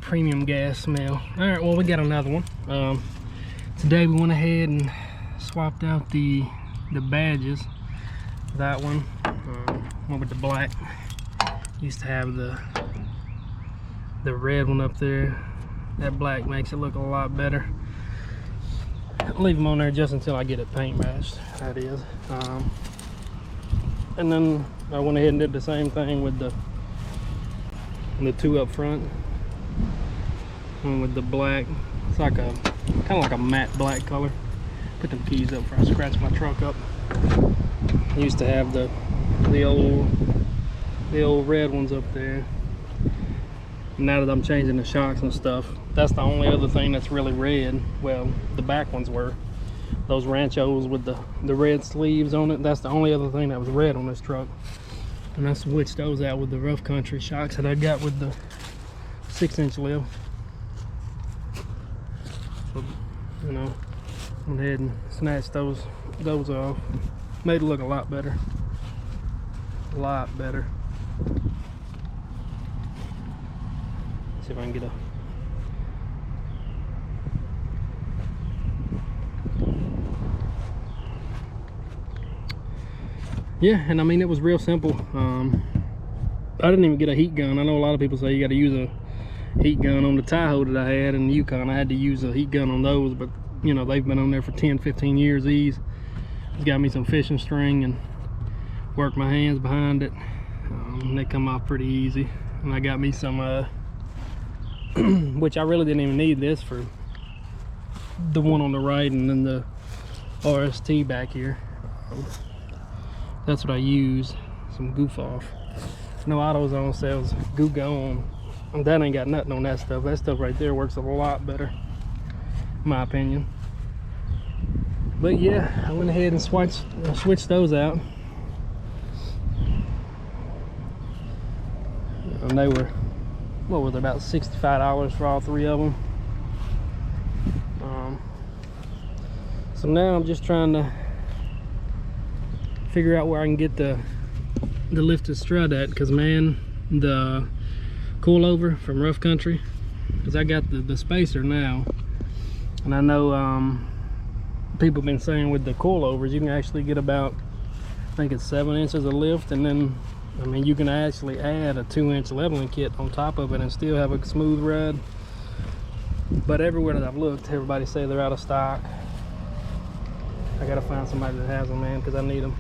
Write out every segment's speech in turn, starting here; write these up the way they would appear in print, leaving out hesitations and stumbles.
premium gas smell. All right, well, we got another one. Today we went ahead and swapped out the badges. That one went with the black. Used to have the red one up there. That black makes it look a lot better. I'll leave them on there just until I get it paint matched. That is. And then I went ahead and did the same thing with the two up front. One with the black. It's like a kind of like a matte black color. Put them keys up before I scratch my truck up. I used to have the old red ones up there. Now that I'm changing the shocks and stuff, that's the only other thing that's really red. Well, the back ones were. Those Ranchos with the red sleeves on it, that's the only other thing that was red on this truck. And I switched those out with the rough country shocks that I got with the 6-inch lift. So, you know, went ahead and snatched those off. Made it look a lot better. A lot better. See if I can get a yeah, and I mean, it was real simple. I didn't even get a heat gun. I know a lot of people say you got to use a heat gun on the Tahoe that I had and the Yukon. I had to use a heat gun on those, but you know, they've been on there for 10-15 years. These got me some fishing string and worked my hands behind it. They come off pretty easy. And I got me some which I really didn't even need this for the one on the right, and then the RST back here. That's what I use. Some goof off. No AutoZone sells goo gone. And that ain't got nothing on that stuff. That stuff right there works a lot better, in my opinion. But yeah, I went ahead and switched those out. And they were, what was it, about $65 for all three of them. So now I'm just trying to figure out where I can get the lifted strut at, because man, the coilover from Rough Country, because I got the spacer now, and I know people have been saying with the coilovers you can actually get about, I think it's 7 inches of lift, and then I mean, you can actually add a 2-inch leveling kit on top of it and still have a smooth ride. But everywhere that I've looked, everybody say they're out of stock. I gotta find somebody that has them, man, because I need them.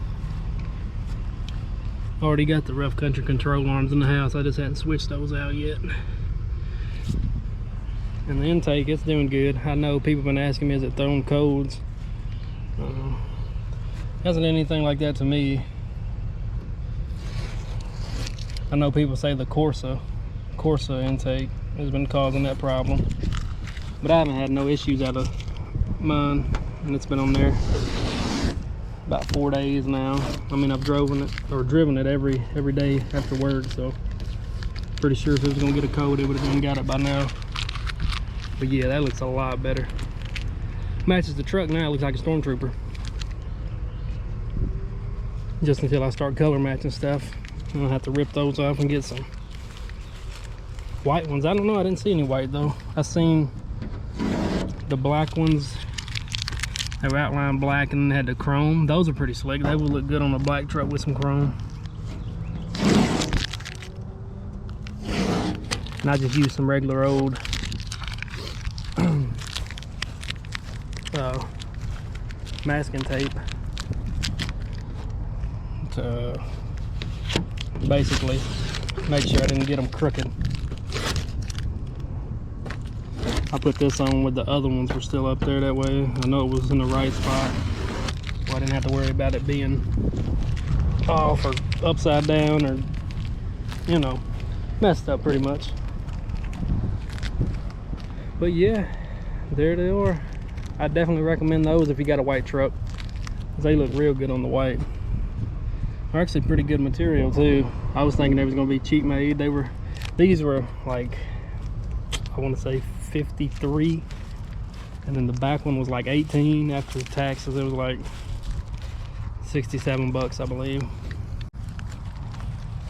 Already got the Rough Country control arms in the house. I just hadn't switched those out yet. And the intake, it's doing good. I know people have been asking me, is it throwing codes? Hasn't anything like that to me. I know people say the Corsa intake has been causing that problem, but I haven't had no issues out of mine, and it's been on there about 4 days now. I mean, I've driven it every day after work, so pretty sure if it was gonna get a code, it would have got it by now. But yeah, that looks a lot better. Matches the truck now. It looks like a stormtrooper. Just until I start color matching stuff. I'll have to rip those off and get some white ones. I don't know, I didn't see any white though. I seen the black ones. They were outlined black and had the chrome. Those are pretty slick. They would look good on a black truck with some chrome. And I just used some regular old masking tape to basically make sure I didn't get them crooked. I put this on with the other ones were still up there, that way I know it was in the right spot, so I didn't have to worry about it being off or upside down or, you know, messed up pretty much. But yeah, there they are. I definitely recommend those if you got a white truck, because they look real good on the white. They're actually pretty good material too. I was thinking they was gonna be cheap made. These were like, I want to say 53, and then the back one was like 18. After taxes, it was like 67 bucks, I believe.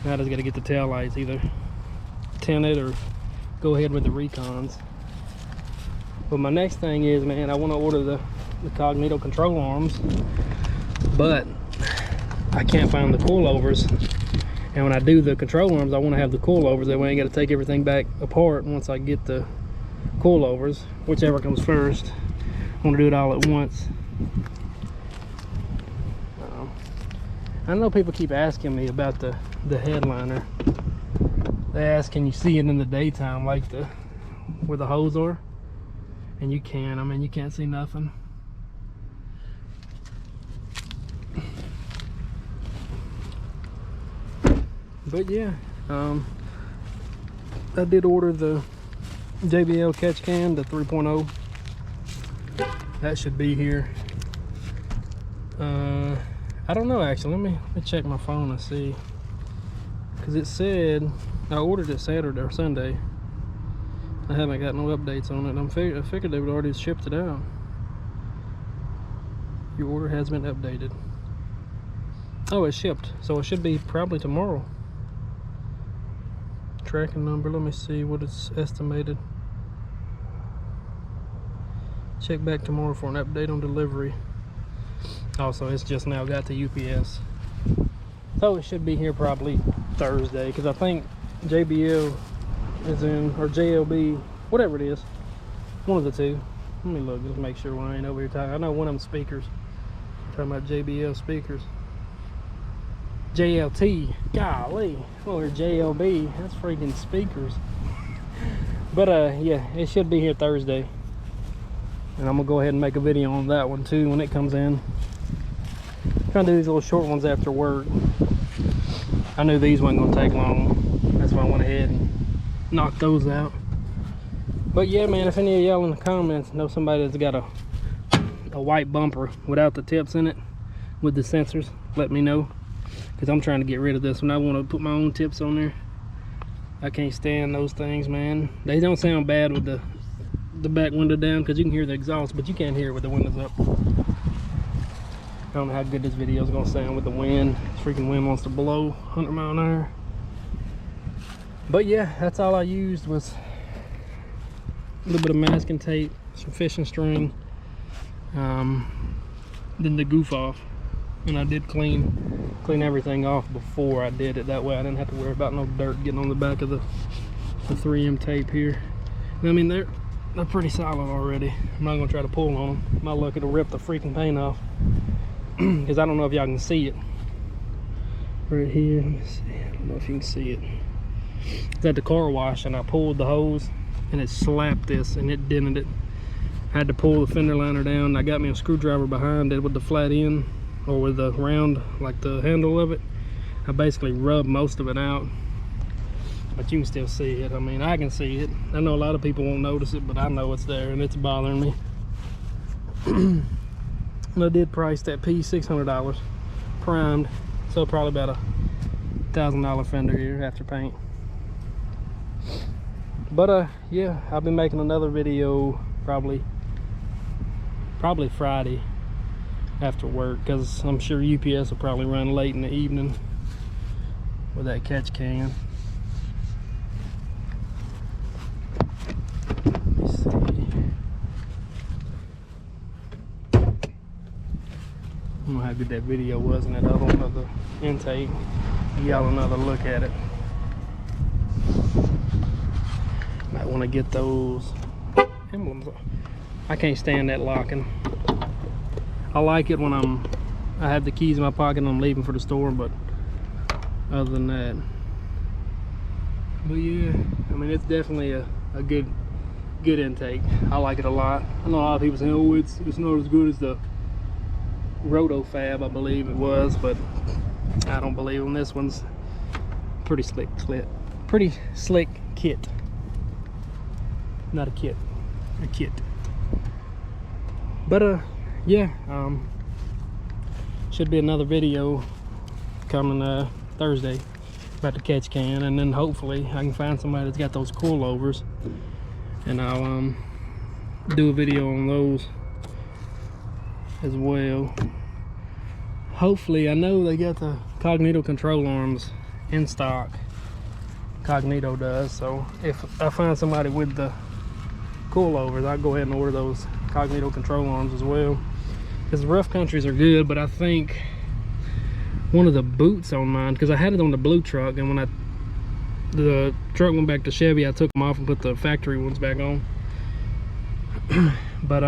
Now I just got to get the tail lights either tinted or go ahead with the recons. But my next thing is, man, I want to order the Cognito control arms, but I can't find the coilovers. And when I do the control arms, I want to have the coilovers. That way I ain't got to take everything back apart once I get the coilovers, whichever comes first. I want to do it all at once. I know people keep asking me about the headliner. They ask, can you see it in the daytime, like where the hose are? And you can. I mean, you can't see nothing. But yeah, I did order the JBL catch cam, the 3.0. That should be here. I don't know, actually. Let me check my phone and see, because it said I ordered it Saturday or Sunday. I haven't got no updates on it. I figured they would already shipped it out. Your order has been updated. Oh, it's shipped, so it should be probably tomorrow. Tracking number, let me see what it's estimated. Check back tomorrow for an update on delivery. Also, it's just now got to UPS, so it should be here probably Thursday, because I think JBL is in, or JLB, whatever it is, one of the two. Let me look, just make sure when I ain't over here talking. I know one of them speakers, talking about JBL speakers. JLT, golly, or JLB, that's freaking speakers. But yeah, it should be here Thursday, and I'm gonna go ahead and make a video on that one too when it comes in. I'm trying to do these little short ones after work. I knew these weren't gonna take long, that's why I went ahead and knocked those out. But yeah, man, if any of y'all in the comments know somebody that's got a white bumper without the tips in it, with the sensors, let me know, because I'm trying to get rid of this one. I want to put my own tips on there. I can't stand those things, man. They don't sound bad with the back window down, because you can hear the exhaust, but you can't hear it with the windows up. I don't know how good this video is going to sound with the wind. This freaking wind wants to blow 100 mile an hour. But yeah, that's all I used, was a little bit of masking tape, some fishing string, then the goof off. And I did clean everything off before I did it. That way I didn't have to worry about no dirt getting on the back of the 3M tape here. And I mean, they're pretty solid already. I'm not gonna try to pull on them. My luck, it'll rip the freaking paint off. Because I don't know if y'all can see it. Right here, let me see. I don't know if you can see it. It's at the car wash, and I pulled the hose, and it slapped this, and it dented it. I had to pull the fender liner down. I got me a screwdriver behind it with the flat end, or with the round, like the handle of it. I basically rubbed most of it out, but you can still see it. I mean, I can see it. I know a lot of people won't notice it, but I know it's there, and it's bothering me. And I did price that piece $600 primed, so probably about $1,000 fender here after paint. But yeah, I'll be making another video probably Friday after work, because I'm sure UPS will probably run late in the evening with that catch can. Let me see. I don't know how good that video was in that other one of the intake. Give y'all another look at it. Might want to get those emblems. I can't stand that locking. I like it when I have the keys in my pocket and I'm leaving for the store, but other than that. But yeah, I mean, it's definitely a good intake. I like it a lot. I know a lot of people say, oh, it's not as good as the Roto Fab, I believe it was, but I don't believe them. This one's pretty slick kit. Not a kit, a kit. But yeah, should be another video coming Thursday about the catch can, and then hopefully I can find somebody that's got those coilovers, and I'll do a video on those as well. Hopefully, I know they got the Cognito control arms in stock Cognito does. So if I find somebody with the coilovers, I'll go ahead and order those Cognito control arms as well, because the rough countries are good. But I think one of the boots on mine, because I had it on the blue truck, and when the truck went back to Chevy, I took them off and put the factory ones back on. But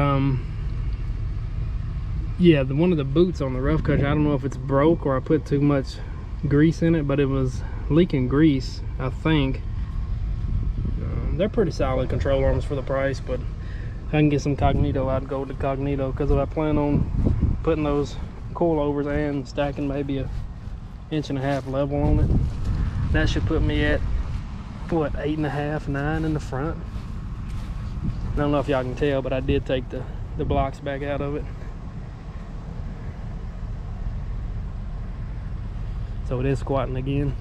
yeah, one of the boots on the rough country, I don't know if it's broke or I put too much grease in it, but it was leaking grease, I think. They're pretty solid control arms for the price, but if I can get some Cognito, I'd go to Cognito, because if I plan on putting those coilovers and stacking maybe a 1.5 inch level on it, that should put me at what, 8.5, 9 in the front. I don't know if y'all can tell, but I did take the blocks back out of it. So it is squatting again,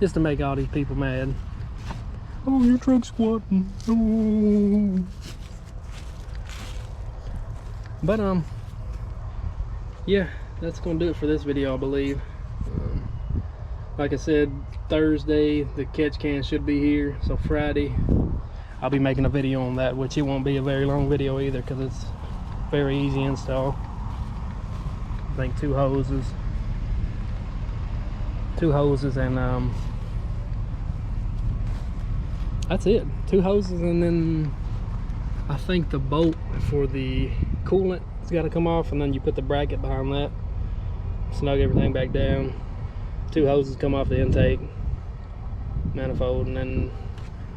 just to make all these people mad. Oh, your truck's squatting. Oh. But yeah, that's gonna do it for this video, I believe. Like I said, Thursday the catch can should be here, so Friday I'll be making a video on that, which it won't be a very long video either, because it's very easy install. I think two hoses and that's it. 2 hoses, and then I think the bolt for the coolant has got to come off, and then you put the bracket behind that, snug everything back down. 2 hoses come off the intake manifold, and then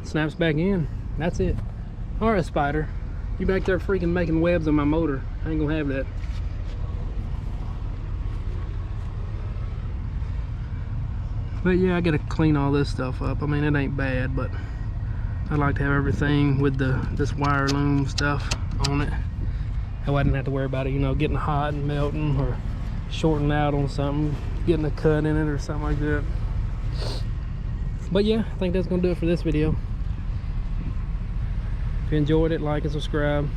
snaps back in. That's it. All right, Spider, you back there freaking making webs on my motor. I ain't gonna have that. But yeah, I gotta clean all this stuff up. I mean, it ain't bad, but I like to have everything with this wire loom stuff on it. I wouldn't have to worry about it, you know, getting hot and melting, or shorting out on something, getting a cut in it or something like that. But yeah, I think that's gonna do it for this video. If you enjoyed it, like and subscribe.